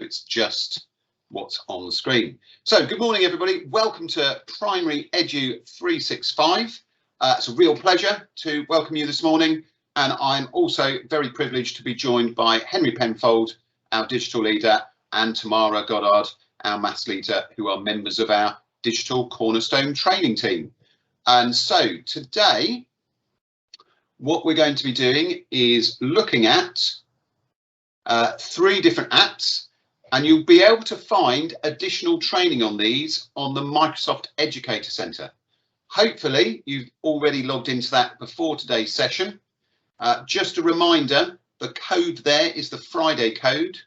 it's just what's on the screen. So good morning, everybody. Welcome to Primary Edu 365. It's a real pleasure to welcome you this morning. And I'm also very privileged to be joined by Henry Penfold, our digital leader, and Tamara Goddard, our maths leader, who are members of our digital Cornerstone training team. And so today, what we're going to be doing is looking at 3 different apps, and you'll be able to find additional training on these on the Microsoft Educator Centre. Hopefully you've already logged into that before today's session. Just a reminder, the code there is the Friday code.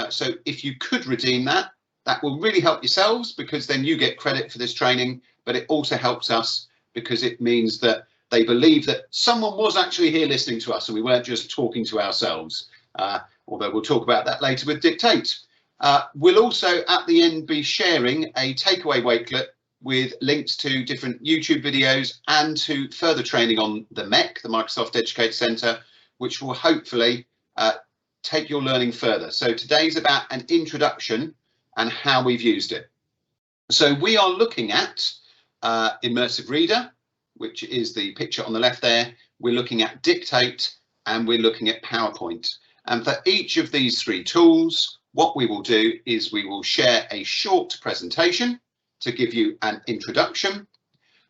So if you could redeem that, that will really help yourselves, because then you get credit for this training, but it also helps us because it means that they believe that someone was actually here listening to us and we weren't just talking to ourselves, although we'll talk about that later with Dictate. We'll also at the end be sharing a takeaway wakelet with links to different YouTube videos and to further training on the MEC, the Microsoft Educator Centre, which will hopefully take your learning further. So today's about an introduction and how we've used it. So we are looking at Immersive Reader, which is the picture on the left there. We're looking at Dictate, and we're looking at PowerPoint. And for each of these 3 tools, what we will do is we will share a short presentation to give you an introduction.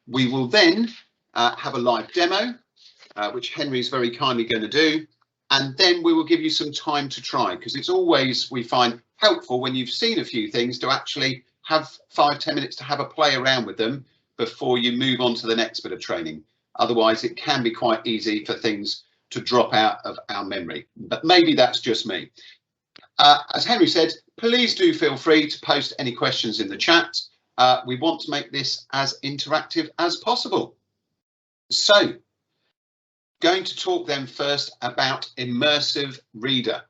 We will then have a live demo, which Henry is very kindly going to do. And then we will give you some time to try, because it's always, we find, helpful when you've seen a few things to actually have 5-10 minutes to have a play around with them before you move on to the next bit of training. Otherwise, it can be quite easy for things to drop out of our memory. But maybe that's just me. As Henry said, please do feel free to post any questions in the chat. We want to make this as interactive as possible. So, going to talk then first about Immersive Reader.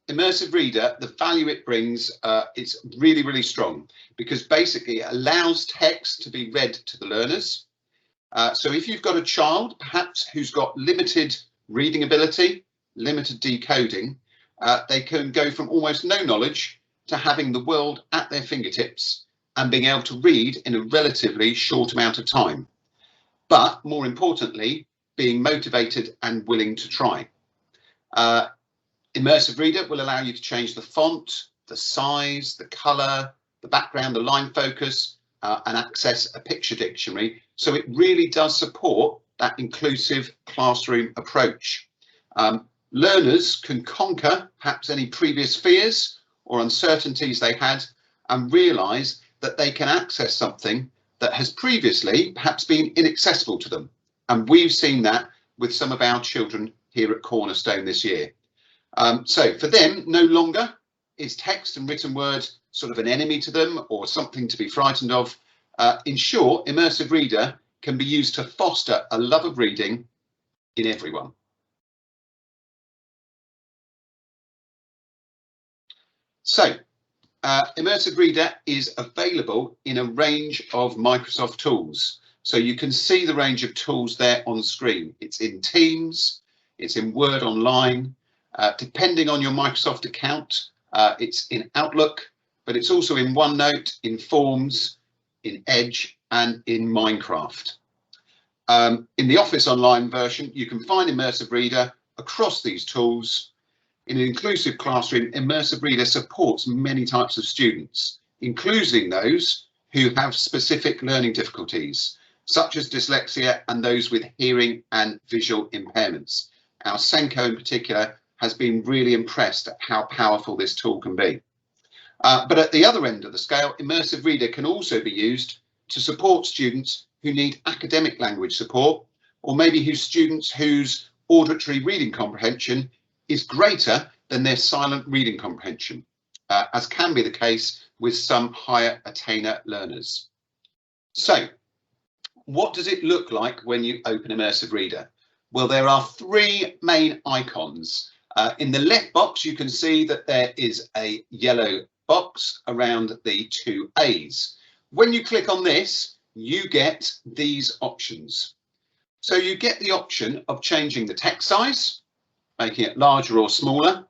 Immersive Reader, the value it brings, it's really, really strong, because basically it allows text to be read to the learners. So if you've got a child, perhaps who's got limited reading ability, limited decoding, they can go from almost no knowledge to having the world at their fingertips and being able to read in a relatively short amount of time. But more importantly, being motivated and willing to try. Immersive Reader will allow you to change the font, the size, the colour, the background, the line focus, and access a picture dictionary. So it really does support that inclusive classroom approach. Learners can conquer perhaps any previous fears or uncertainties they had and realise that they can access something that has previously perhaps been inaccessible to them. And we've seen that with some of our children here at Cornerstone this year. So for them, no longer is text and written word sort of an enemy to them or something to be frightened of. In short, Immersive Reader can be used to foster a love of reading in everyone. So, Immersive Reader is available in a range of Microsoft tools. So you can see the range of tools there on screen. It's in Teams, it's in Word Online, depending on your Microsoft account, it's in Outlook, but it's also in OneNote, in Forms, in Edge, and in Minecraft. In the Office Online version, you can find Immersive Reader across these tools. In an inclusive classroom, Immersive Reader supports many types of students, including those who have specific learning difficulties, such as dyslexia and those with hearing and visual impairments. Our Senko in particular has been really impressed at how powerful this tool can be. But at the other end of the scale, Immersive Reader can also be used to support students who need academic language support, or maybe students whose auditory reading comprehension is greater than their silent reading comprehension, as can be the case with some higher attainer learners. So, what does it look like when you open Immersive Reader? Well, there are 3 main icons. In the left box, you can see that there is a yellow box around the 2 A's. When you click on this, you get these options. So you get the option of changing the text size, making it larger or smaller.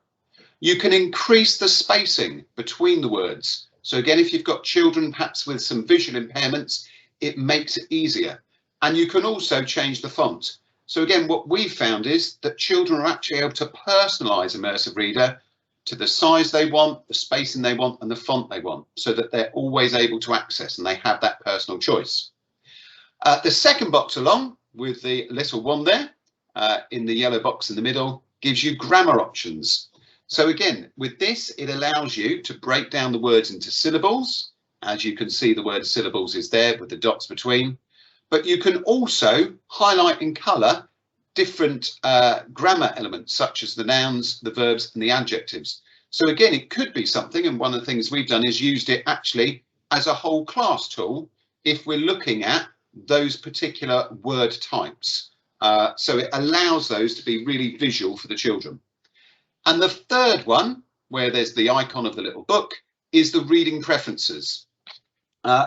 You can increase the spacing between the words. So again, if you've got children perhaps with some visual impairments, it makes it easier. And you can also change the font. So again, what we've found is that children are actually able to personalize Immersive Reader to the size they want, the spacing they want, and the font they want, so that they're always able to access and they have that personal choice. The second box along with the little one there in the yellow box in the middle gives you grammar options. So again, with this, it allows you to break down the words into syllables. As you can see, the word syllables is there with the dots between. But you can also highlight in colour different grammar elements, such as the nouns, the verbs and the adjectives. So again, it could be something, and one of the things we've done is used it actually as a whole class tool if we're looking at those particular word types. So it allows those to be really visual for the children. And the third one, where there's the icon of the little book, is the reading preferences.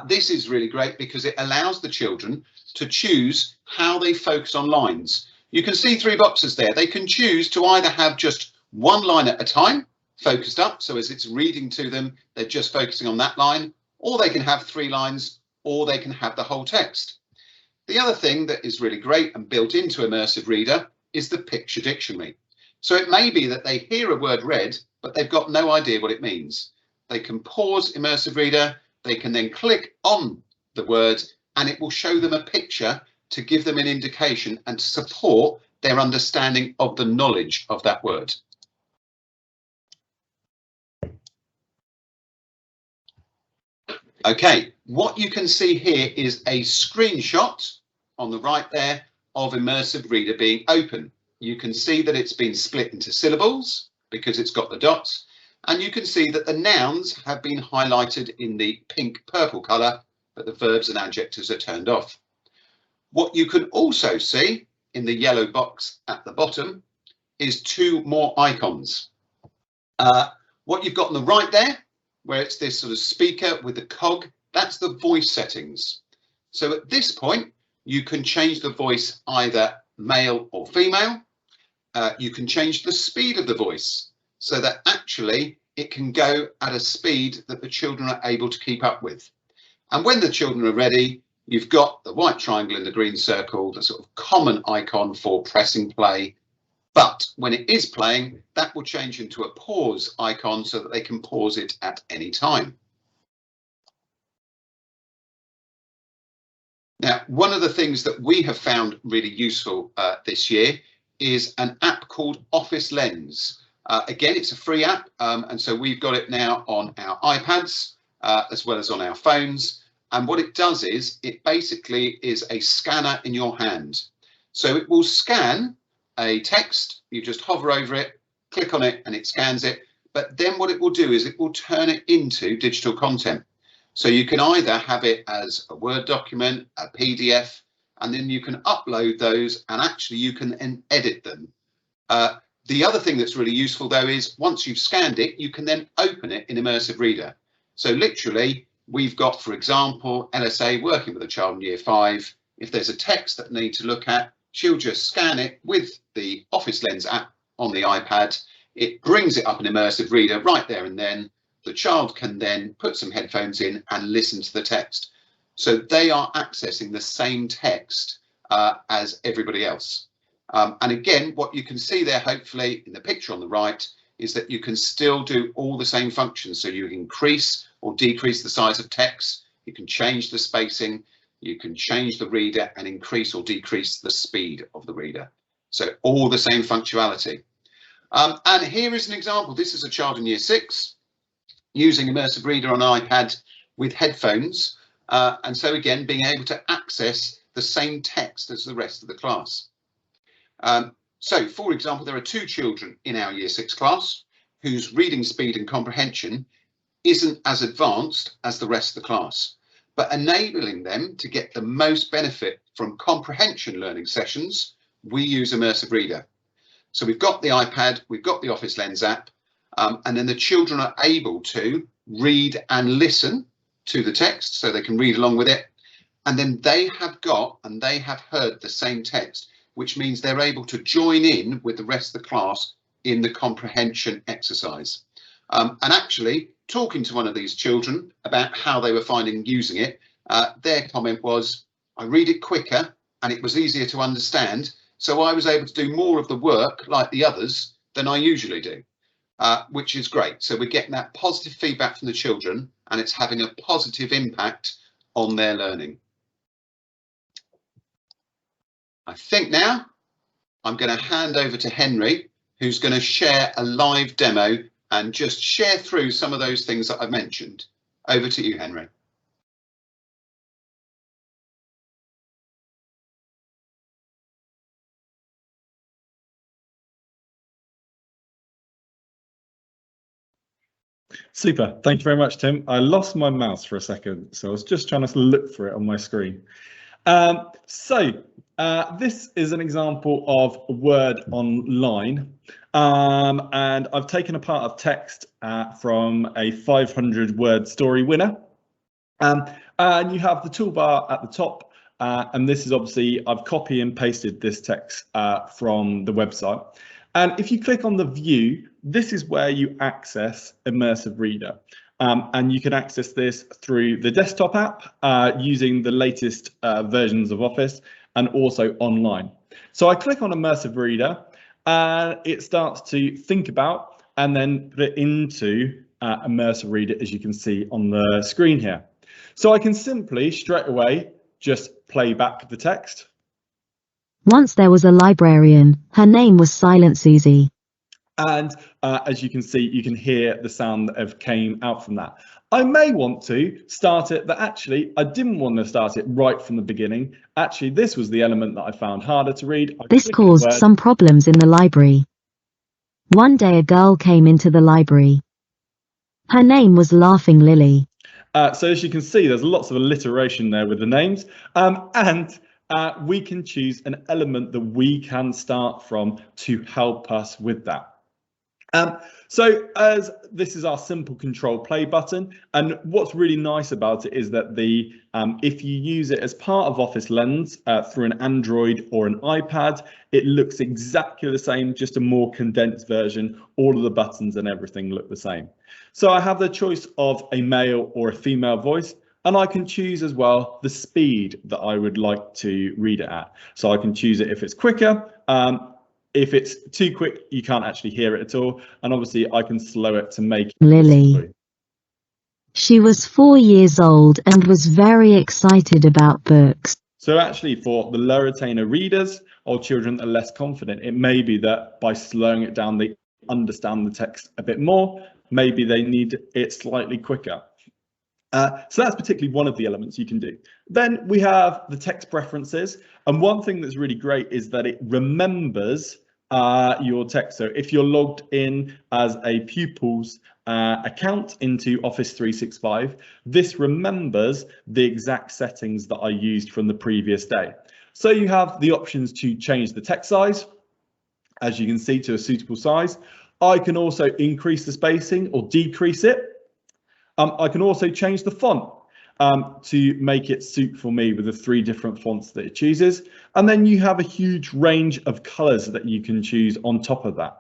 This is really great because it allows the children to choose how they focus on lines. You can see 3 boxes there. They can choose to either have just one line at a time focused up, so as it's reading to them, they're just focusing on that line, or they can have 3 lines, or they can have the whole text. The other thing that is really great and built into Immersive Reader is the picture dictionary. So it may be that they hear a word read, but they've got no idea what it means. They can pause Immersive Reader, they can then click on the word, and it will show them a picture to give them an indication and to support their understanding of the knowledge of that word. Okay, what you can see here is a screenshot on the right there of Immersive Reader being open. You can see that it's been split into syllables because it's got the dots, and you can see that the nouns have been highlighted in the pink purple colour, but the verbs and adjectives are turned off. What you can also see in the yellow box at the bottom is 2 more icons. What you've got on the right there, where it's this sort of speaker with the cog, that's the voice settings. So at this point, you can change the voice either male or female. You can change the speed of the voice so that actually it can go at a speed that the children are able to keep up with. And when the children are ready, you've got the white triangle in the green circle, the sort of common icon for pressing play. But when it is playing, that will change into a pause icon so that they can pause it at any time. Now, one of the things that we have found really useful this year is an app called Office Lens. Again, it's a free app, and so we've got it now on our iPads as well as on our phones. And what it does is it basically is a scanner in your hand. So it will scan a text, you just hover over it, click on it, and it scans it. But then what it will do is it will turn it into digital content. So you can either have it as a Word document, a PDF, and then you can upload those and actually you can then edit them. The other thing that's really useful though is once you've scanned it, you can then open it in Immersive Reader. So literally we've got, for example, LSA working with a child in year 5. If there's a text that they need to look at, she'll just scan it with the Office Lens app on the iPad. It brings it up in Immersive Reader right there and then. The child can then put some headphones in and listen to the text. So they are accessing the same text as everybody else. And again, what you can see there, hopefully in the picture on the right, is that you can still do all the same functions. So you increase or decrease the size of text. You can change the spacing. You can change the reader and increase or decrease the speed of the reader. So all the same functionality. And here is an example. This is a child in year 6. Using Immersive Reader on an iPad with headphones, and so again being able to access the same text as the rest of the class. So for example, there are 2 children in our year 6 class whose reading speed and comprehension isn't as advanced as the rest of the class, but enabling them to get the most benefit from comprehension learning sessions, we use Immersive Reader. So we've got the iPad, we've got the Office Lens app, and then the children are able to read and listen to the text so they can read along with it. And then they have got and they have heard the same text, which means they're able to join in with the rest of the class in the comprehension exercise. And actually, talking to one of these children about how they were finding using it, their comment was, I read it quicker and it was easier to understand, so I was able to do more of the work like the others than I usually do, which is great. So we're getting that positive feedback from the children and it's having a positive impact on their learning. I think now I'm going to hand over to Henry, who's going to share a live demo and just share through some of those things that I've mentioned. Over to you, Henry. Super. Thank you very much, Tim. I lost my mouse for a second, so I was just trying to look for it on my screen. This is an example of Word Online, and I've taken a part of text from a 500-word story winner. And you have the toolbar at the top, and this is obviously, I've copy and pasted this text from the website. And if you click on the view, this is where you access Immersive Reader. And you can access this through the desktop app using the latest versions of Office and also online. So I click on Immersive Reader and it starts to think about and then put it into Immersive Reader, as you can see on the screen here. So I can simply straight away just play back the text. Once there was a librarian. Her name was Silent Susie. And as you can see, you can hear the sound that have came out from that. I may want to start it, but actually I didn't want to start it right from the beginning. Actually, this was the element that I found harder to read. This caused some problems in the library. One day a girl came into the library. Her name was Laughing Lily. So as you can see, there's lots of alliteration there with the names. We can choose an element that we can start from to help us with that. So as this is our simple control play button, and what's really nice about it is that the if you use it as part of Office Lens through an Android or an iPad, it looks exactly the same, just a more condensed version. All of the buttons and everything look the same. So I have the choice of a male or a female voice, and I can choose as well the speed that I would like to read it at. So I can choose it if it's quicker. If it's too quick, you can't actually hear it at all. And obviously I can slow it to make it Lily. She was 4 years old and was very excited about books. So actually for the lower attainer readers or children that are less confident, it may be that by slowing it down, they understand the text a bit more. Maybe they need it slightly quicker. So that's particularly one of the elements you can do. Then we have the text preferences. And one thing that's really great is that it remembers your text. So if you're logged in as a pupil's account into Office 365, this remembers the exact settings that I used from the previous day. So you have the options to change the text size, as you can see, to a suitable size. I can also increase the spacing or decrease it. I can also change the font to make it suit for me with the 3 different fonts that it chooses. And then you have a huge range of colors that you can choose on top of that.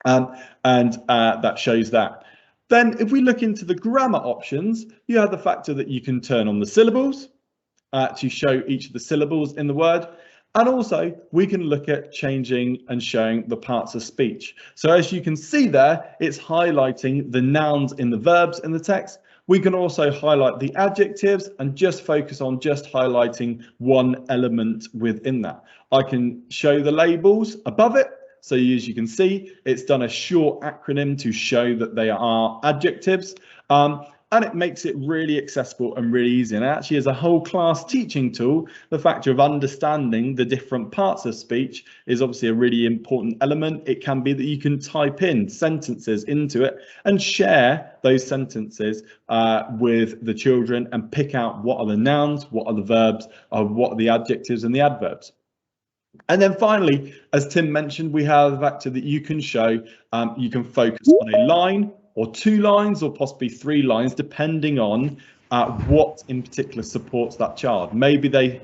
That shows that. Then if we look into the grammar options, you have the factor that you can turn on the syllables to show each of the syllables in the word. And also we can look at changing and showing the parts of speech. So as you can see there, it's highlighting the nouns in the verbs in the text. We can also highlight the adjectives and just focus on just highlighting one element within that. I can show the labels above it. So as you can see, it's done a short acronym to show that they are adjectives. And it makes it really accessible and really easy. And actually, as a whole class teaching tool, the factor of understanding the different parts of speech is obviously a really important element. It can be that you can type in sentences into it and share those sentences with the children and pick out what are the nouns, what are the verbs, what are the adjectives and the adverbs. And then finally, as Tim mentioned, we have the factor that you can show, you can focus on a line or 2 lines or possibly 3 lines, depending on what in particular supports that child. Maybe they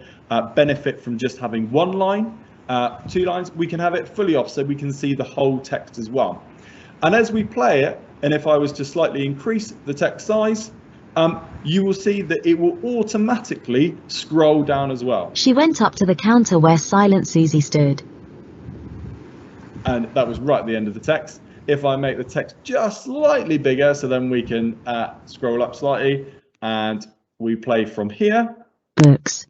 benefit from just having 1 line, 2 lines, we can have it fully off so we can see the whole text as well. And as we play it, and if I was to slightly increase the text size, you will see that it will automatically scroll down as well. She went up to the counter where Silent Susie stood. And that was right at the end of the text. If I make the text just slightly bigger, so then we can scroll up slightly, and we play from here. Books.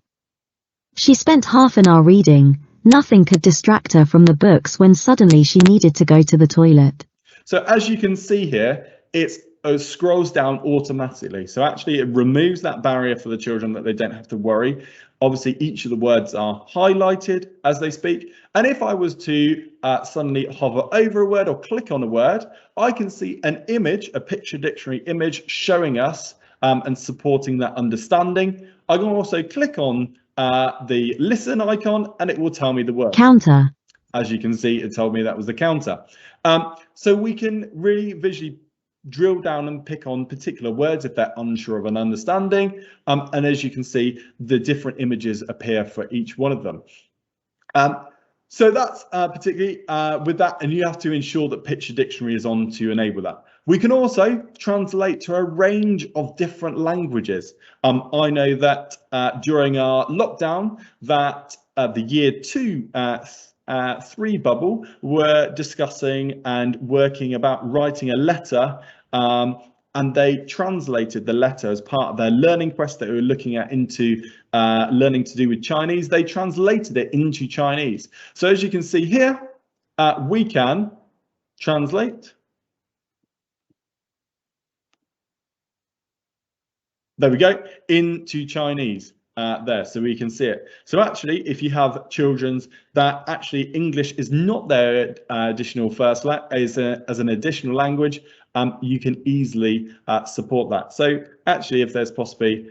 She spent half an hour reading. Nothing could distract her from the books when suddenly she needed to go to the toilet. So as you can see here, it scrolls down automatically. So actually it removes that barrier for the children that they don't have to worry. Obviously, each of the words are highlighted as they speak. And if I was to suddenly hover over a word or click on a word, I can see an image, a picture dictionary image showing us and supporting that understanding. I can also click on the listen icon and it will tell me the word. Counter. As you can see, it told me that was the counter. So we can really visually drill down and pick on particular words if they're unsure of an understanding. And as you can see, the different images appear for each one of them. So that's particularly with that, and you have to ensure that Picture Dictionary is on to enable that. We can also translate to a range of different languages. I know that during our lockdown that the year 3 bubble were discussing and working about writing a letter, and they translated the letter as part of their learning quest that we were looking at into learning to do with Chinese. They translated it into Chinese. So as you can see here, we can translate. There we go, into Chinese. There, so we can see it. So actually, if you have children that actually English is not their additional first as an additional language, you can easily support that. So actually, if there's possibly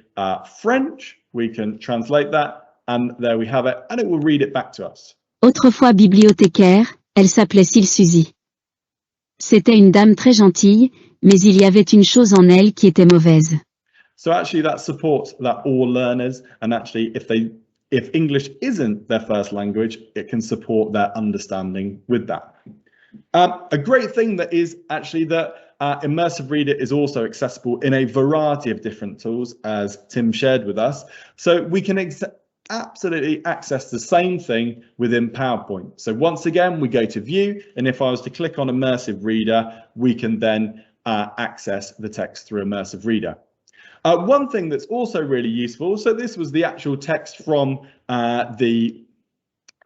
French, we can translate that, and there we have it, and it will read it back to us. Autrefois bibliothécaire, elle s'appelait Suzy. C'était une dame très gentille, mais il y avait une chose en elle qui était mauvaise. So actually that supports that all learners, and actually if English isn't their first language, it can support their understanding with that. A great thing that is actually that Immersive Reader is also accessible in a variety of different tools, as Tim shared with us. So we can absolutely access the same thing within PowerPoint. So once again, we go to View, and if I was to click on Immersive Reader, we can then access the text through Immersive Reader. One thing that's also really useful, so this was the actual text from the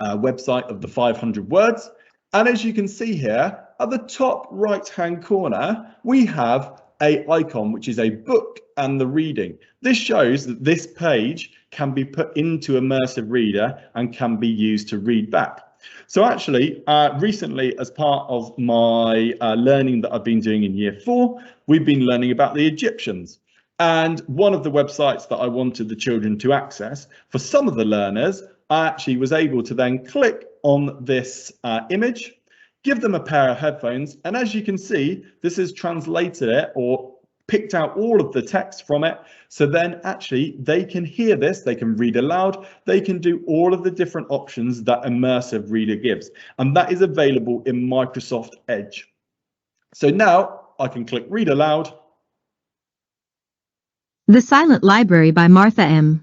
website of the 500 words. And as you can see here, at the top right-hand corner, we have an icon, which is a book and the reading. This shows that this page can be put into Immersive Reader and can be used to read back. So actually, recently, as part of my learning that I've been doing in year 4, we've been learning about the Egyptians. And one of the websites that I wanted the children to access, for some of the learners, I actually was able to then click on this image, give them a pair of headphones, and as you can see, this has translated it or picked out all of the text from it. So then actually they can hear this, they can read aloud, they can do all of the different options that Immersive Reader gives. And that is available in Microsoft Edge. So now I can click read aloud. The Silent Library by Martha M.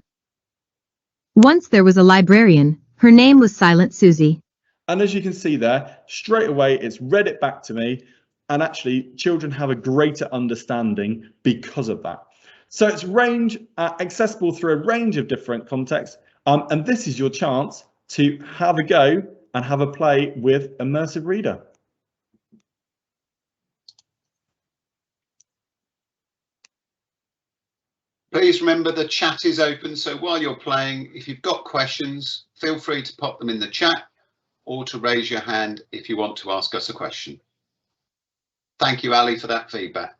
Once there was a librarian. Her name was Silent Susie. And as you can see there, straight away, it's read it back to me. And actually, children have a greater understanding because of that. So it's accessible through a range of different contexts. And this is your chance to have a go and have a play with Immersive Reader. Please remember the chat is open, so while you're playing, if you've got questions, feel free to pop them in the chat or to raise your hand if you want to ask us a question. Thank you, Ali, for that feedback.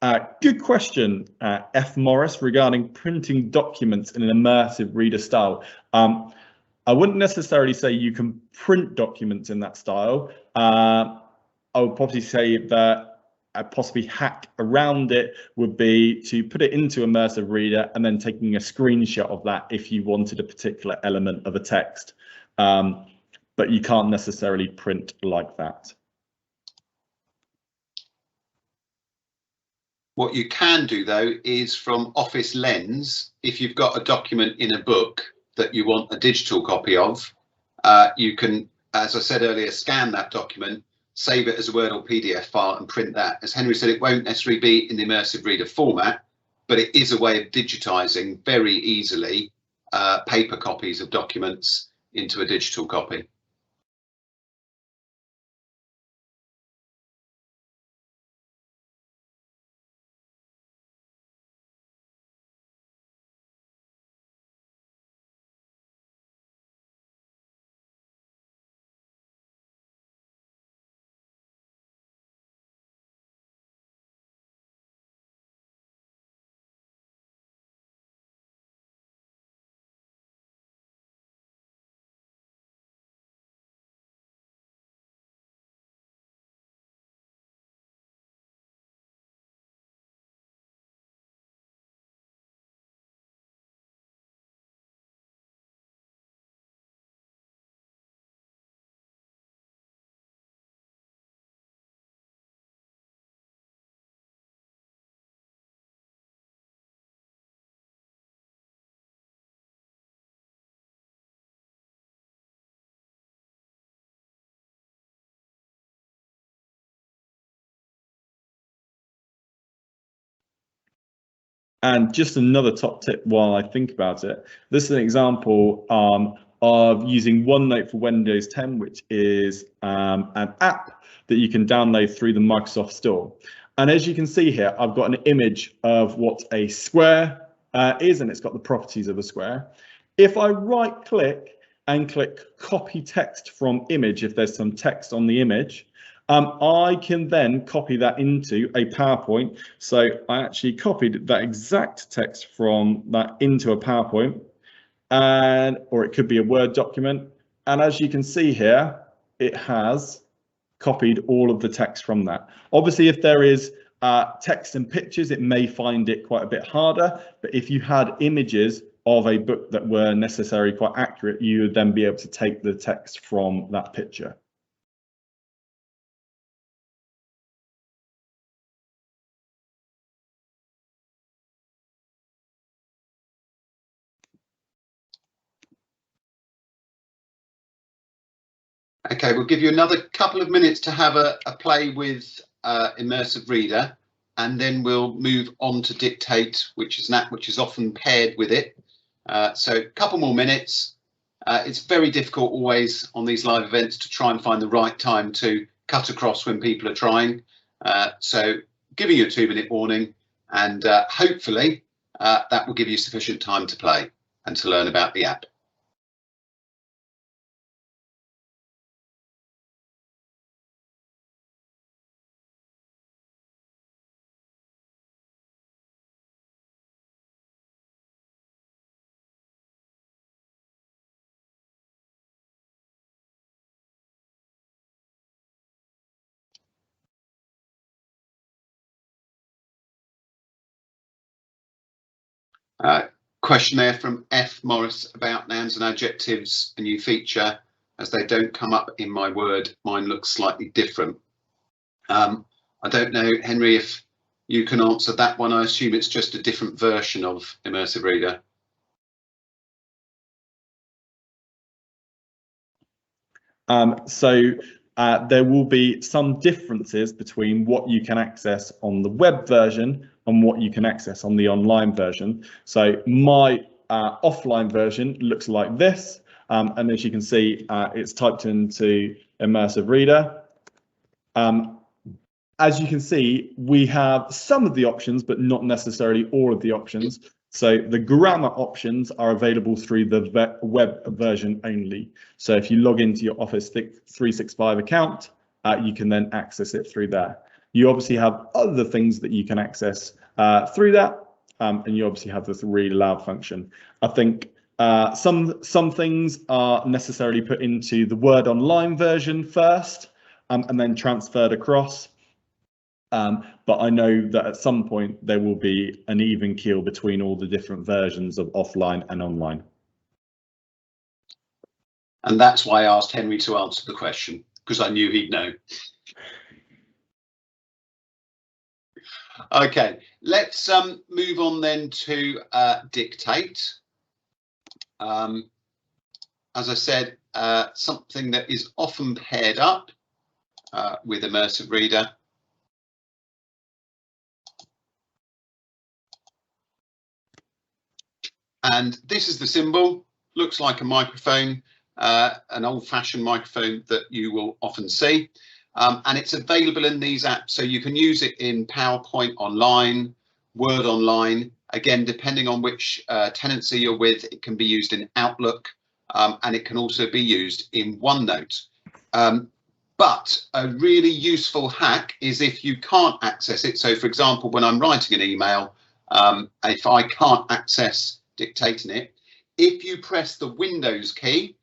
Good question, F. Morris, regarding printing documents in an immersive reader style. I wouldn't necessarily say you can print documents in that style. I would probably say that a possibly hack around it would be to put it into Immersive Reader and then taking a screenshot of that if you wanted a particular element of a text. But you can't necessarily print like that. What you can do, though, is from Office Lens, if you've got a document in a book that you want a digital copy of, you can, as I said earlier, scan that document, save it as a Word or PDF file and print that. As Henry said, it won't necessarily be in the Immersive Reader format, but it is a way of digitizing very easily paper copies of documents into a digital copy. And just another top tip while I think about it, this is an example of using OneNote for Windows 10, which is an app that you can download through the Microsoft Store. And as you can see here, I've got an image of what a square is, and it's got the properties of a square. If I right click and click copy text from image, if there's some text on the image, I can then copy that into a PowerPoint. So I actually copied that exact text from that into a PowerPoint, or it could be a Word document. And as you can see here, it has copied all of the text from that. Obviously, if there is text and pictures, it may find it quite a bit harder. But if you had images of a book that were necessarily quite accurate, you would then be able to take the text from that picture. Okay, we'll give you another couple of minutes to have a play with Immersive Reader, and then we'll move on to Dictate, which is an app which is often paired with it. So a couple more minutes. It's very difficult always on these live events to try and find the right time to cut across when people are trying. So giving you a 2-minute warning, and hopefully that will give you sufficient time to play and to learn about the app. Questionnaire from F. Morris about nouns and adjectives, a new feature. As they don't come up in my Word, mine looks slightly different. I don't know, Henry, if you can answer that one. I assume it's just a different version of Immersive Reader. There will be some differences between what you can access on the web version and what you can access on the online version. So my offline version looks like this, and as you can see, it's typed into Immersive Reader. As you can see, we have some of the options, but not necessarily all of the options. So the grammar options are available through the web version only. So if you log into your Office 365 account, you can then access it through there. You obviously have other things that you can access through that, and you obviously have this read aloud function. I think some things are necessarily put into the Word Online version first, and then transferred across. But I know that at some point there will be an even keel between all the different versions of offline and online. And that's why I asked Henry to answer the question, because I knew he'd know. Okay, let's move on then to dictate. As I said, something that is often paired up with Immersive Reader. And this is the symbol, looks like a microphone, an old-fashioned microphone that you will often see. And it's available in these apps, so you can use it in PowerPoint Online, Word Online. Again, depending on which tenancy you're with, it can be used in Outlook, and it can also be used in OneNote. But a really useful hack is if you can't access it. So, for example, when I'm writing an email, if I can't access dictating it, if you press the Windows key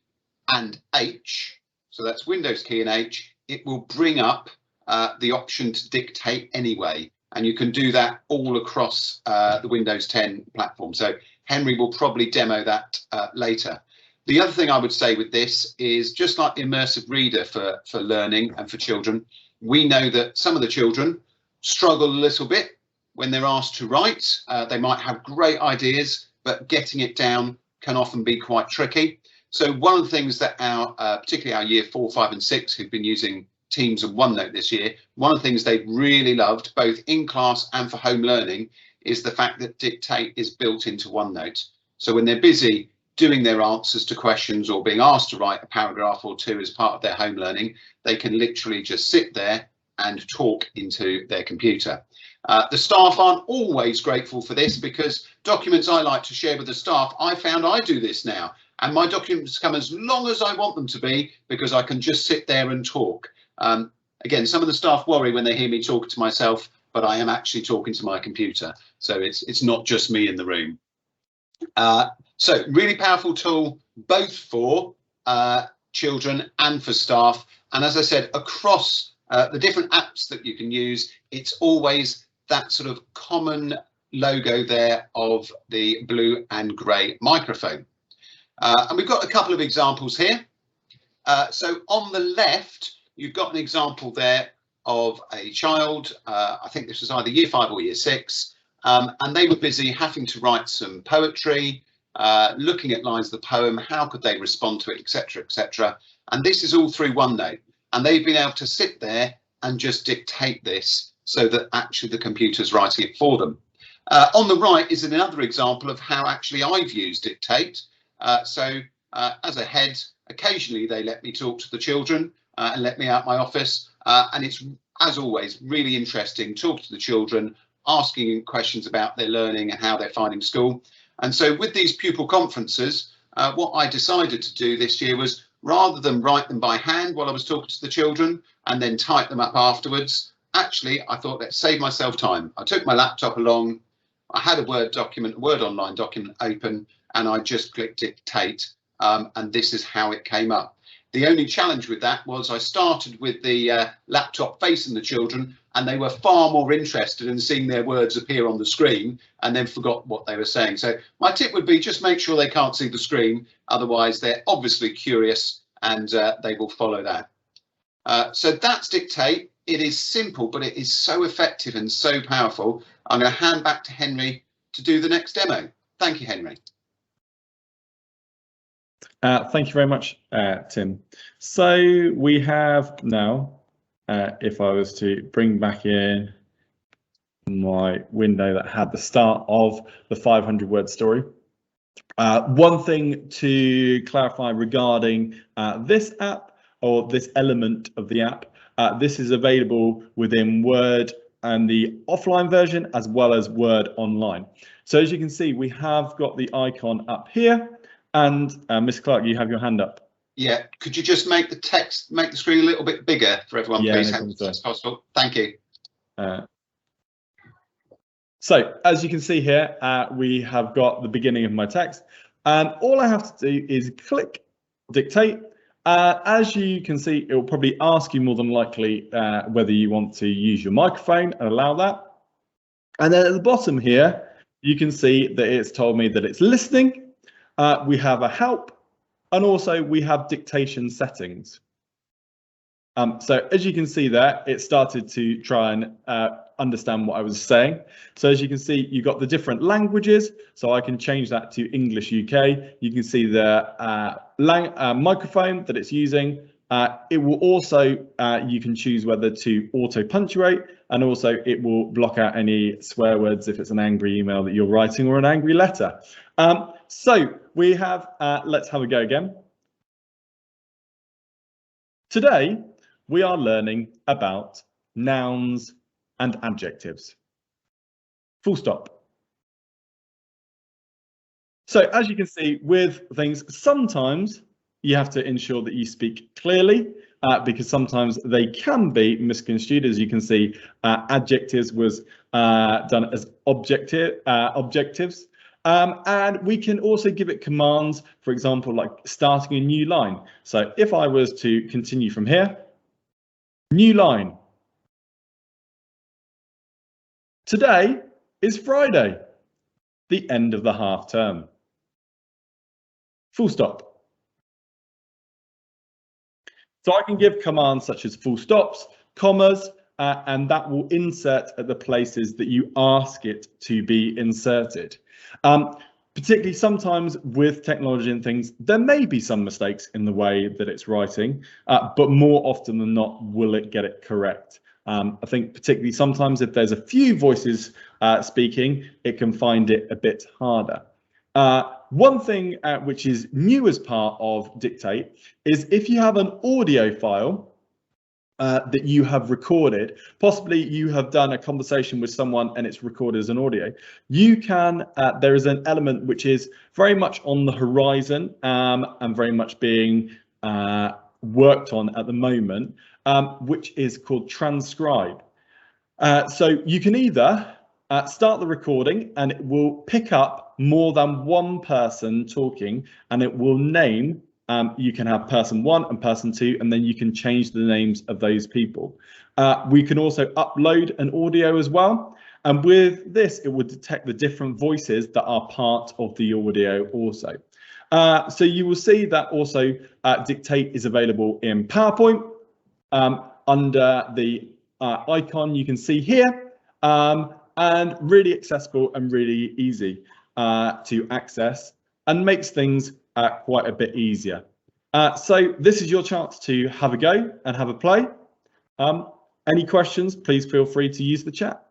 and H, so that's Windows key and H, it will bring up the option to dictate anyway. And you can do that all across the Windows 10 platform. So Henry will probably demo that later. The other thing I would say with this is, just like the Immersive Reader for learning and for children, we know that some of the children struggle a little bit when they're asked to write. They might have great ideas, but getting it down can often be quite tricky. So one of the things that our, particularly our year 4, 5 and 6 who've been using Teams and OneNote this year, one of the things they've really loved, both in class and for home learning, is the fact that Dictate is built into OneNote. So when they're busy doing their answers to questions or being asked to write a paragraph or two as part of their home learning, they can literally just sit there and talk into their computer. The staff aren't always grateful for this, because documents I like to share with the staff, I found I do this now, and my documents come as long as I want them to be, because I can just sit there and talk. Again, some of the staff worry when they hear me talking to myself, but I am actually talking to my computer, so it's not just me in the room. So really powerful tool, both for children and for staff. And as I said, across the different apps that you can use, it's always that sort of common logo there of the blue and grey microphone. And we've got a couple of examples here. So on the left, you've got an example there of a child, I think this was either year 5 or year 6, and they were busy having to write some poetry, looking at lines of the poem, how could they respond to it, etc., etc. And this is all through OneNote, and they've been able to sit there and just dictate this so that actually the computer's writing it for them. On the right is another example of how actually I've used Dictate. So as a head, occasionally they let me talk to the children and let me out my office, and it's, as always, really interesting talking to the children, asking questions about their learning and how they're finding school. And so with these pupil conferences, what I decided to do this year was, rather than write them by hand while I was talking to the children and then type them up afterwards, actually I thought, let's save myself time. I took my laptop along, I had a Word document, a Word Online document open, and I just clicked Dictate, and this is how it came up. The only challenge with that was I started with the laptop facing the children, and they were far more interested in seeing their words appear on the screen, and then forgot what they were saying. So my tip would be, just make sure they can't see the screen, otherwise they're obviously curious and they will follow that. So that's Dictate. It is simple, but it is so effective and so powerful. I'm going to hand back to Henry to do the next demo. Thank you, Henry. Thank you very much, Tim. So we have now, if I was to bring back in my window that had the start of the 500-word story. One thing to clarify regarding this app, or this element of the app, this is available within Word and the offline version, as well as Word Online. So as you can see, we have got the icon up here. And Ms. Clark, you have your hand up. Yeah, could you just make the text, make the screen a little bit bigger for everyone, please, no as possible? Thank you. So as you can see here, we have got the beginning of my text, and all I have to do is click dictate. As you can see, it will probably ask you more than likely whether you want to use your microphone and allow that. And then at the bottom here, you can see that it's told me that it's listening. We have a help, and also we have dictation settings. So as you can see there, it started to try and understand what I was saying. So as you can see, you've got the different languages. So I can change that to English UK. You can see the microphone that it's using. It will also, you can choose whether to auto punctuate, and also it will block out any swear words if it's an angry email that you're writing or an angry letter. So we have, let's have a go again. Today, we are learning about nouns and adjectives. Full stop. So as you can see with things, sometimes you have to ensure that you speak clearly because sometimes they can be misconstrued. As you can see, adjectives was done as objectives. And we can also give it commands, for example, like starting a new line. So if I was to continue from here, new line. Today is Friday, the end of the half term. Full stop. So I can give commands such as full stops, commas, and that will insert at the places that you ask it to be inserted. Particularly sometimes with technology and things, there may be some mistakes in the way that it's writing, but more often than not, will it get it correct? I think particularly sometimes if there's a few voices speaking, it can find it a bit harder. One thing which is new as part of Dictate is if you have an audio file that you have recorded, possibly you have done a conversation with someone and it's recorded as an audio, you can, there is an element which is very much on the horizon and very much being worked on at the moment, which is called Transcribe. So you can either start the recording and it will pick up more than one person talking, and it will name, you can have person 1 and person 2, and then you can change the names of those people. We can also upload an audio as well. And with this, it would detect the different voices that are part of the audio also. So you will see that also Dictate is available in PowerPoint under the icon you can see here, and really accessible and really easy to access, and makes things quite a bit easier. So this is your chance to have a go and have a play. Any questions, please feel free to use the chat.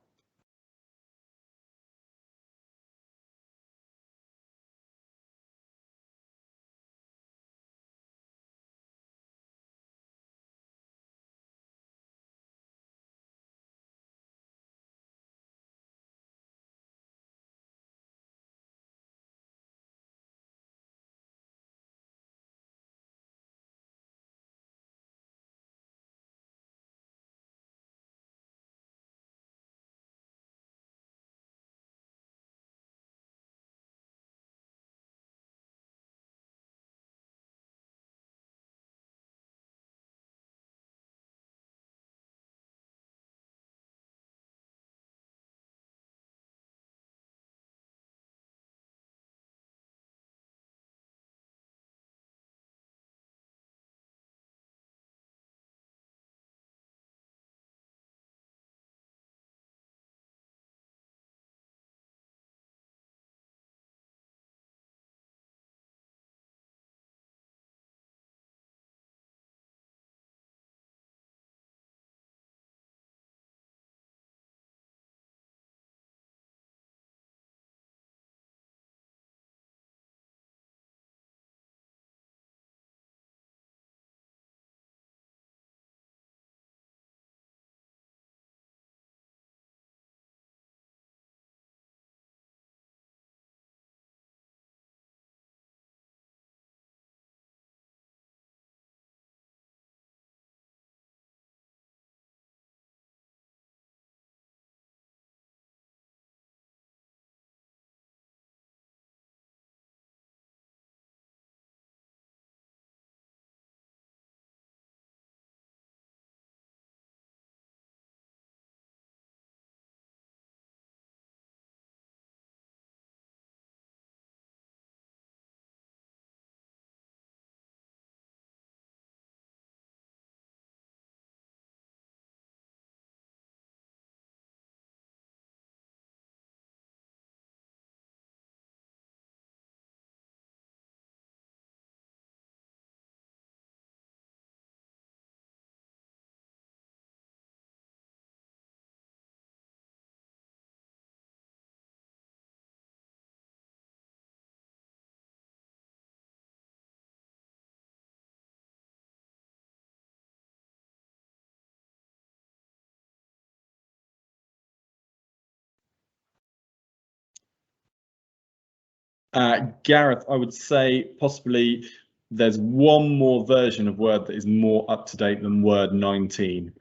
Gareth, I would say possibly there's one more version of Word that is more up to date than Word 19.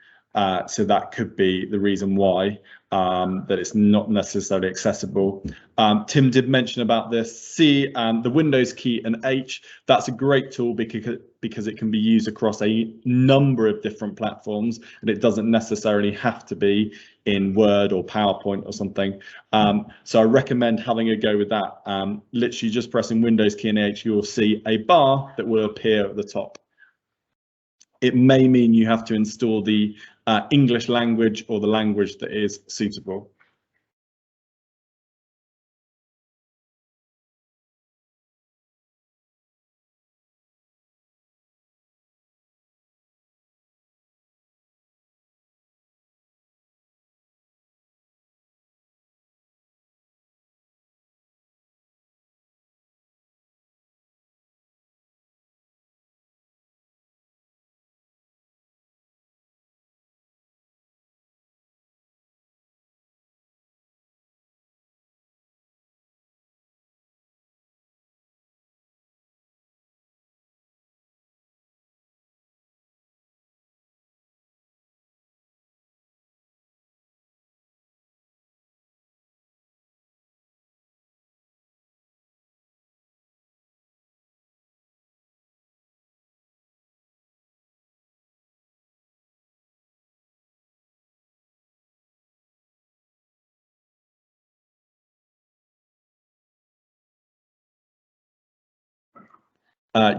So that could be the reason why that it's not necessarily accessible. Tim did mention about this C and the Windows key and H. That's a great tool because it can be used across a number of different platforms, and it doesn't necessarily have to be in Word or PowerPoint or something. So I recommend having a go with that. Literally just pressing Windows key and H, you'll see a bar that will appear at the top. It may mean you have to install the English language or the language that is suitable.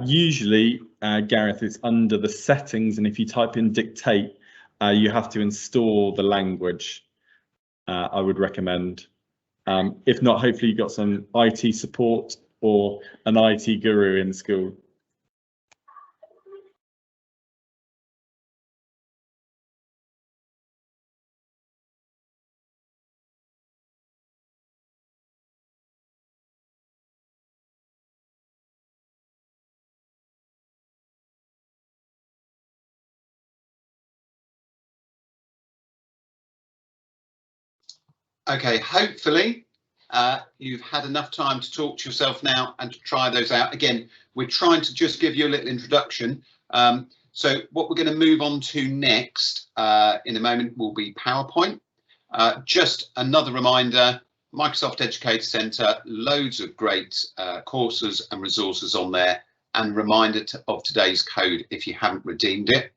Usually, Gareth, it's under the settings, and if you type in dictate, you have to install the language. I would recommend. If not, hopefully you've got some IT support or an IT guru in school. Okay, hopefully you've had enough time to talk to yourself now and to try those out. Again, we're trying to just give you a little introduction. So what we're going to move on to next in a moment will be PowerPoint. Just another reminder, Microsoft Educator Centre, loads of great courses and resources on there, and reminder of today's code if you haven't redeemed it.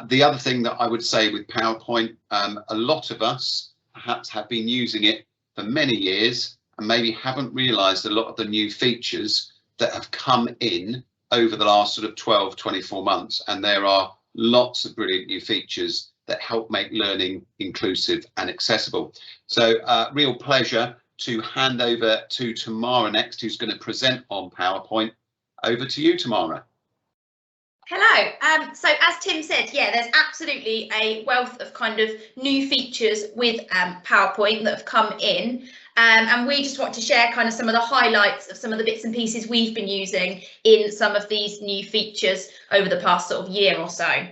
The other thing that I would say with PowerPoint, a lot of us perhaps have been using it for many years and maybe haven't realised a lot of the new features that have come in over the last sort of 12, 24 months. And there are lots of brilliant new features that help make learning inclusive and accessible. So real pleasure to hand over to Tamara next, who's going to present on PowerPoint. Over to you, Tamara. Hello. So as Tim said, yeah, there's absolutely a wealth of kind of new features with PowerPoint that have come in. And we just want to share kind of some of the highlights of some of the bits and pieces we've been using in some of these new features over the past sort of year or so.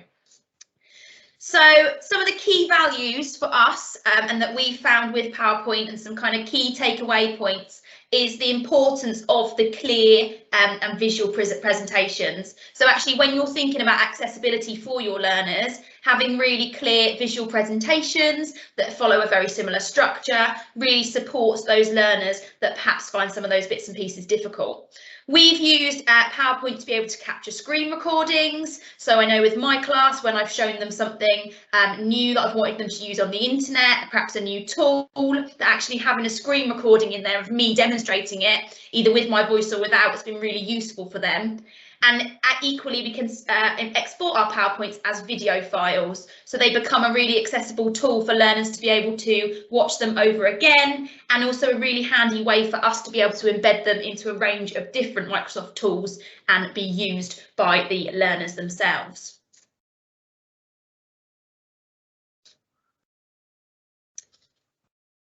So some of the key values for us and that we found with PowerPoint and some kind of key takeaway points is the importance of the clear and visual presentations. So actually, when you're thinking about accessibility for your learners, having really clear visual presentations that follow a very similar structure really supports those learners that perhaps find some of those bits and pieces difficult. We've used PowerPoint to be able to capture screen recordings. So I know with my class, when I've shown them something new that I've wanted them to use on the internet, perhaps a new tool, that actually having a screen recording in there of me demonstrating it, either with my voice or without, has been really useful for them. And equally, we can export our PowerPoints as video files, so they become a really accessible tool for learners to be able to watch them over again, and also a really handy way for us to be able to embed them into a range of different Microsoft tools and be used by the learners themselves.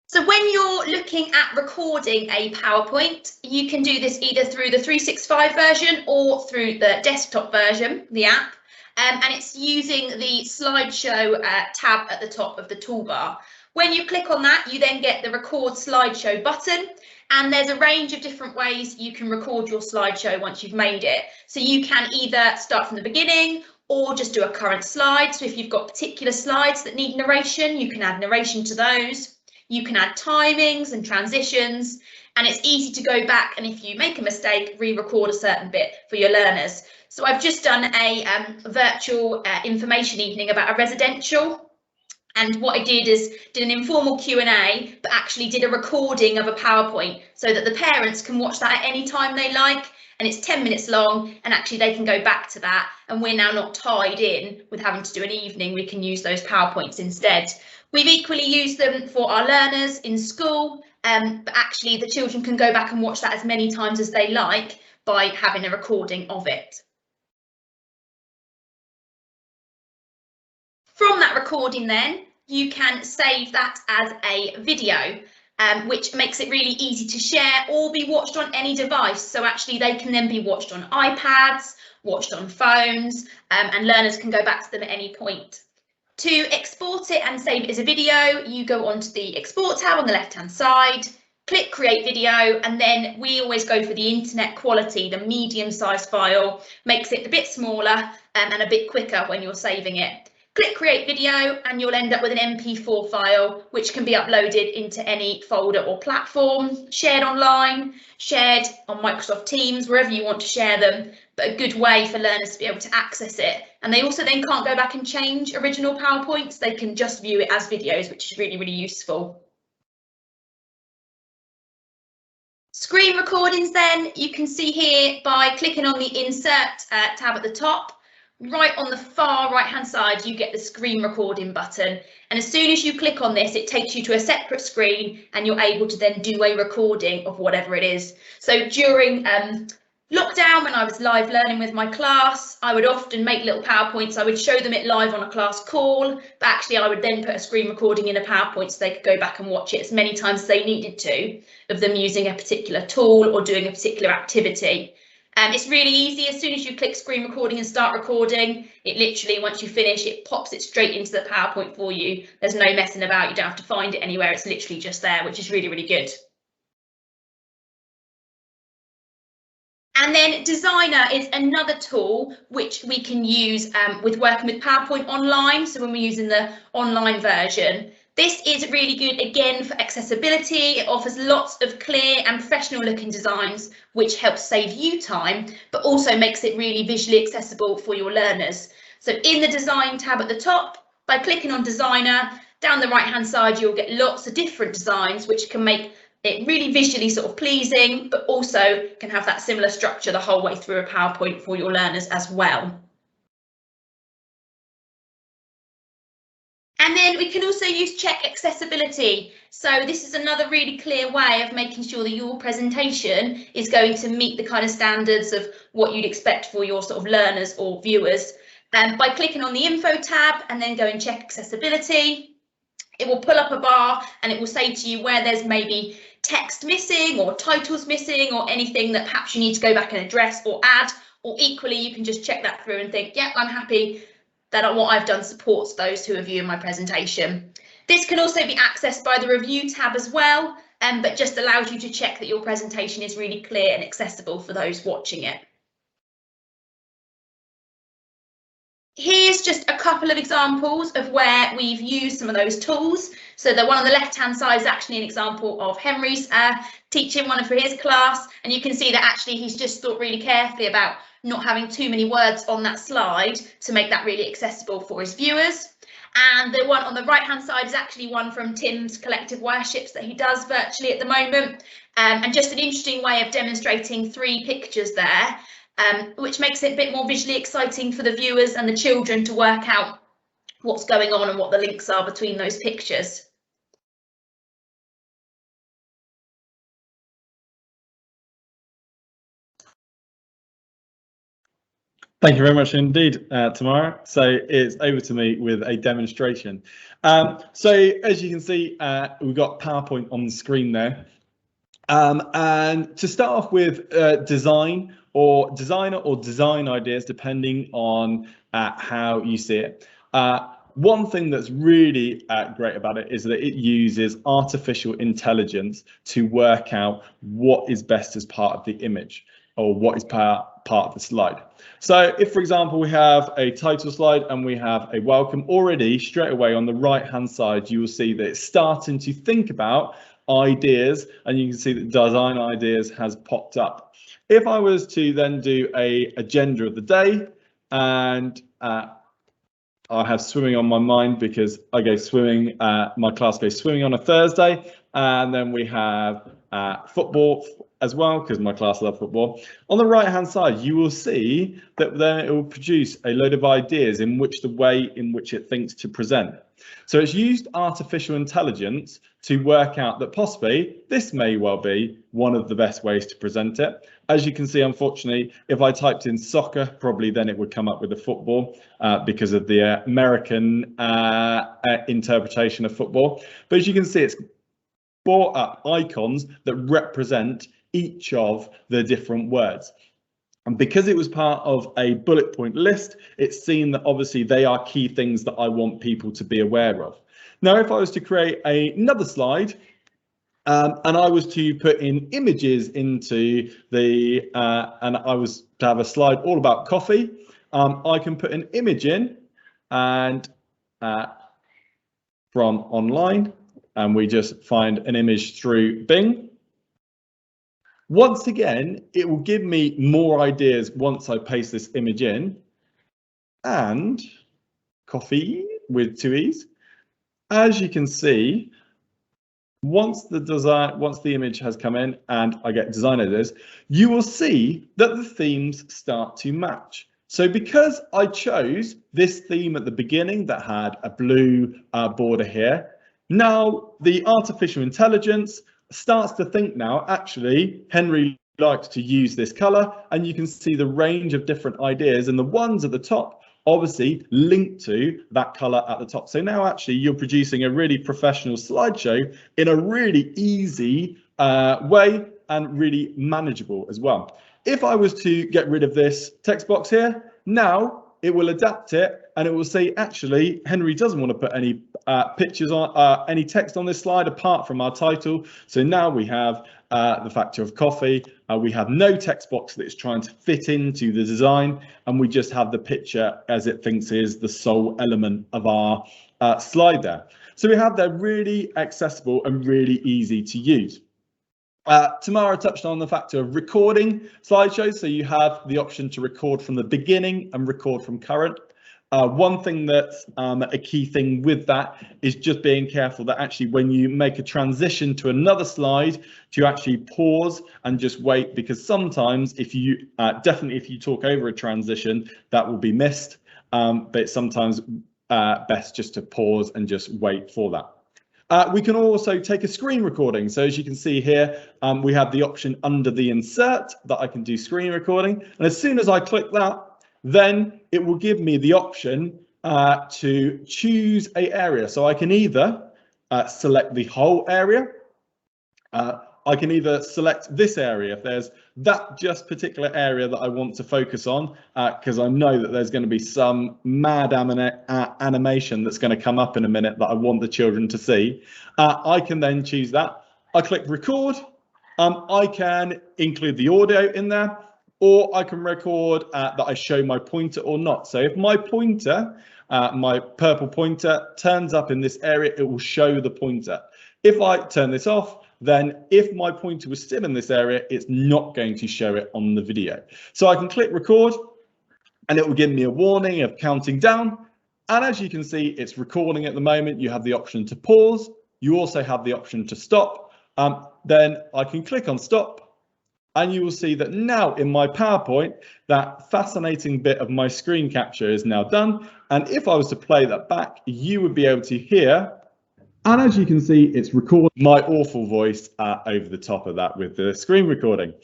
So when you're looking at recording a PowerPoint, you can do this either through the 365 version or through the desktop version, the app, and it's using the Slideshow tab at the top of the toolbar. When you click on that, you then get the record slideshow button, and there's a range of different ways you can record your slideshow once you've made it. So you can either start from the beginning or just do a current slide. So if you've got particular slides that need narration, you can add narration to those. You can add timings and transitions, and it's easy to go back, and if you make a mistake, re-record a certain bit for your learners. So I've just done a virtual information evening about a residential, and what I did is did an informal Q&A, but actually did a recording of a PowerPoint so that the parents can watch that at any time they like, and it's 10 minutes long, and actually they can go back to that, and we're now not tied in with having to do an evening. We can use those PowerPoints instead. We've equally used them for our learners in school, but actually the children can go back and watch that as many times as they like by having a recording of it. From that recording then, you can save that as a video, which makes it really easy to share or be watched on any device. So actually they can then be watched on iPads, watched on phones, and learners can go back to them at any point. To export it and save it as a video, you go onto the Export tab on the left-hand side, click Create Video, and then we always go for the internet quality. The medium-sized file makes it a bit smaller and a bit quicker when you're saving it. Click Create Video and you'll end up with an MP4 file, which can be uploaded into any folder or platform, shared online, shared on Microsoft Teams, wherever you want to share them, but a good way for learners to be able to access it. And they also then can't go back and change original PowerPoints. They can just view it as videos, which is really, really useful. Screen recordings then, you can see here by clicking on the Insert tab at the top. Right on the far right hand side you get the screen recording button, and as soon as you click on this it takes you to a separate screen and you're able to then do a recording of whatever it is. So during lockdown, when I was live learning with my class, I would often make little PowerPoints. I would show them it live on a class call, but actually I would then put a screen recording in a PowerPoint so they could go back and watch it as many times as they needed to of them using a particular tool or doing a particular activity. It's really easy. As soon as you click screen recording and start recording, it literally, once you finish, it pops it straight into the PowerPoint for you. There's no messing about. You don't have to find it anywhere. It's literally just there, which is really, really good. And then Designer is another tool which we can use with working with PowerPoint online. So when we're using the online version, this is really good again for accessibility. It offers lots of clear and professional looking designs, which helps save you time, but also makes it really visually accessible for your learners. So in the Design tab at the top, by clicking on Designer, down the right hand side, you'll get lots of different designs, which can make it really visually sort of pleasing, but also can have that similar structure the whole way through a PowerPoint for your learners as well. And then we can also use check accessibility. So this is another really clear way of making sure that your presentation is going to meet the kind of standards of what you'd expect for your sort of learners or viewers. By clicking on the Info tab and then go and check accessibility, it will pull up a bar and it will say to you where there's maybe text missing or titles missing or anything that perhaps you need to go back and address or add, or equally you can just check that through and think, yeah, I'm happy that what I've done supports those who are viewing my presentation. This can also be accessed by the Review tab as well, but just allows you to check that your presentation is really clear and accessible for those watching it. Here's just a couple of examples of where we've used some of those tools. So the one on the left hand side is actually an example of Henry's teaching one for his class, and you can see that actually he's just thought really carefully about not having too many words on that slide to make that really accessible for his viewers. And the one on the right hand side is actually one from Tim's collective worships that he does virtually at the moment, and just an interesting way of demonstrating 3 pictures there, which makes it a bit more visually exciting for the viewers and the children to work out what's going on and what the links are between those pictures. Thank you very much indeed, Tamara. So it's over to me with a demonstration. So as you can see, we've got PowerPoint on the screen there. And to start off with design or designer or design ideas, depending on how you see it. one thing that's really great about it is that it uses artificial intelligence to work out what is best as part of the image, or what is part of the slide. So if, for example, we have a title slide and we have a welcome, already straight away on the right hand side you will see that it's starting to think about ideas, and you can see that design ideas has popped up. If I was to then do a agenda of the day, and I have swimming on my mind because I go swimming, my class goes swimming on a Thursday, and then we have football as well because my class love football. On the right hand side you will see that then it will produce a load of ideas in which the way in which it thinks to present. So it's used artificial intelligence to work out that possibly this may well be one of the best ways to present it. As you can see, unfortunately, if I typed in soccer, probably then it would come up with a football because of the American interpretation of football. But as you can see, it's brought up icons that represent each of the different words. And because it was part of a bullet point list, it's seen that obviously they are key things that I want people to be aware of. Now, if I was to create another slide, and I was to put in images into the, and I was to have a slide all about coffee, I can put an image in and from online, and we just find an image through Bing. Once again, it will give me more ideas once I paste this image in, and coffee with 2 E's. As you can see, once the image has come in and I get design ideas, you will see that the themes start to match. So because I chose this theme at the beginning that had a blue border here, now the artificial intelligence starts to think now, actually, Henry likes to use this color, and you can see the range of different ideas, and the ones at the top obviously linked to that color at the top. So now actually you're producing a really professional slideshow in a really easy way and really manageable as well. If I was to get rid of this text box here, now it will adapt it and it will say, actually, Henry doesn't want to put any pictures on, any text on this slide apart from our title. So now we have the factor of coffee. We have no text box that is trying to fit into the design, and we just have the picture as it thinks is the sole element of our slide there. So we have that really accessible and really easy to use. Tamara touched on the factor of recording slideshows. So you have the option to record from the beginning and record from current. One thing that's a key thing with that is just being careful that actually when you make a transition to another slide, to actually pause and just wait, because sometimes if you definitely if you talk over a transition, that will be missed. But it's sometimes best just to pause and just wait for that. We can also take a screen recording. So as you can see here, we have the option under the insert that I can do screen recording. And as soon as I click that, then it will give me the option to choose an area. So I can either select the whole area. I can either select this area if there's that just particular area that I want to focus on, because I know that there's going to be some mad animation that's going to come up in a minute that I want the children to see. I can then choose that. I click record. I can include the audio in there, or I can record that I show my pointer or not. So if my pointer, my purple pointer turns up in this area, it will show the pointer. If I turn this off, then if my pointer was still in this area, it's not going to show it on the video. So I can click record and it will give me a warning of counting down. And as you can see, it's recording at the moment. You have the option to pause. You also have the option to stop. Then I can click on stop. And you will see that now in my PowerPoint, that fascinating bit of my screen capture is now done. And if I was to play that back, you would be able to hear. And as you can see, it's recording my awful voice over the top of that with the screen recording.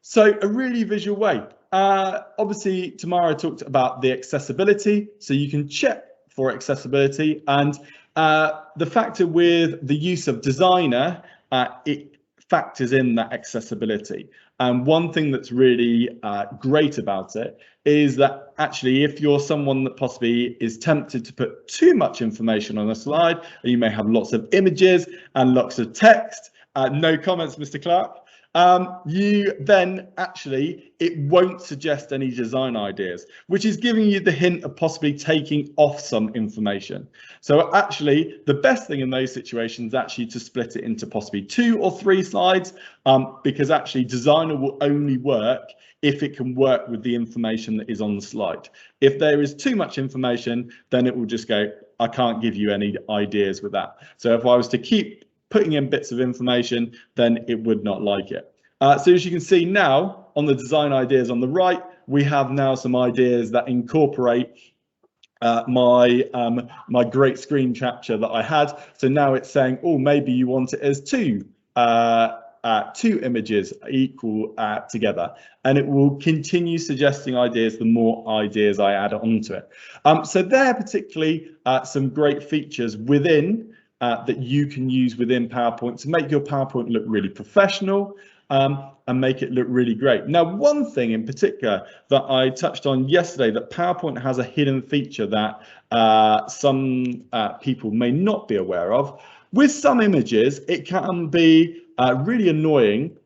So a really visual way. Obviously, Tamara talked about the accessibility. So you can check for accessibility. And the factor with the use of designer, it factors in that accessibility. And one thing that's really great about it is that actually, if you're someone that possibly is tempted to put too much information on a slide, you may have lots of images and lots of text. No comments, Mr. Clark. You then actually, it won't suggest any design ideas, which is giving you the hint of possibly taking off some information. So actually, the best thing in those situations is actually to split it into possibly 2 or 3 slides, because actually designer will only work if it can work with the information that is on the slide. If there is too much information, then it will just go, I can't give you any ideas with that. So if I was to keep putting in bits of information, then it would not like it. So as you can see now on the design ideas on the right, we have now some ideas that incorporate my great screen capture that I had. So now it's saying, oh, maybe you want it as 2 images equal together, and it will continue suggesting ideas the more ideas I add onto it. So there are particularly some great features within that you can use within PowerPoint to make your PowerPoint look really professional and make it look really great. Now, one thing in particular that I touched on yesterday, that PowerPoint has a hidden feature that some people may not be aware of. With some images, it can be really annoying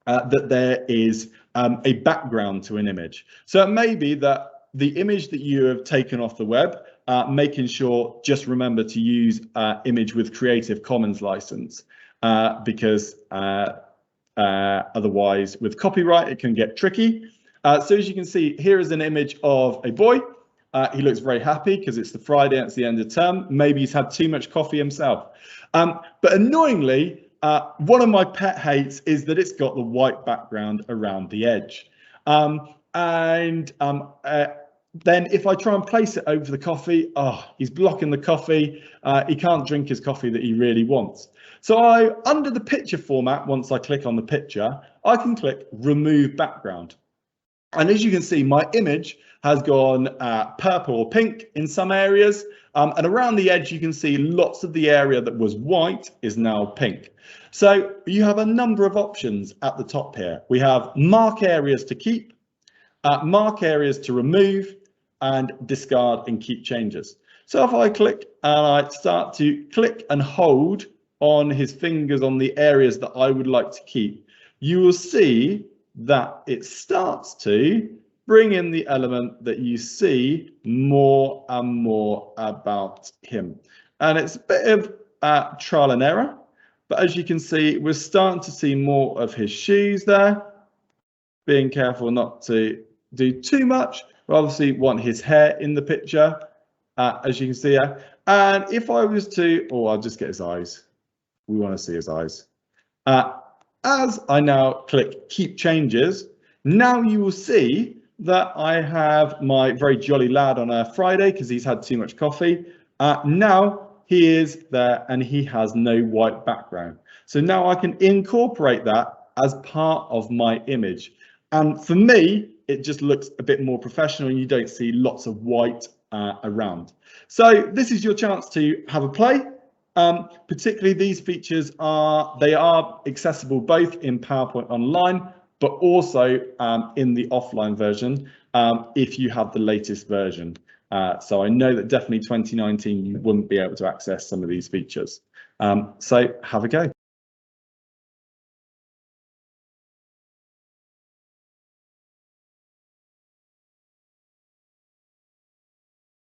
that there is a background to an image. So it may be that the image that you have taken off the web, making sure just remember to use image with Creative Commons license, because otherwise with copyright it can get tricky. So as you can see, here is an image of a boy. He looks very happy because it's the Friday and it's the end of term. Maybe he's had too much coffee himself. But annoyingly, one of my pet hates is that it's got the white background around the edge. Then if I try and place it over the coffee, he's blocking the coffee. He can't drink his coffee that he really wants. So under the picture format, once I click on the picture, I can click remove background. And as you can see, my image has gone purple or pink in some areas. And around the edge, you can see lots of the area that was white is now pink. So you have a number of options at the top here. We have mark areas to keep, mark areas to remove, and discard and keep changes. So if I click and I start to click and hold on his fingers on the areas that I would like to keep, you will see that it starts to bring in the element that you see more and more about him. And it's a bit of trial and error, but as you can see, we're starting to see more of his shoes there. Being careful not to do too much. We obviously want his hair in the picture, as you can see here. And if I was to, I'll just get his eyes. We want to see his eyes. As I now click keep changes, now you will see that I have my very jolly lad on a Friday because he's had too much coffee. Now he is there and he has no white background. So now I can incorporate that as part of my image. And for me, it just looks a bit more professional and you don't see lots of white around. So this is your chance to have a play. Particularly these features are accessible both in PowerPoint Online, but also in the offline version if you have the latest version. So I know that definitely 2019 you wouldn't be able to access some of these features. So have a go.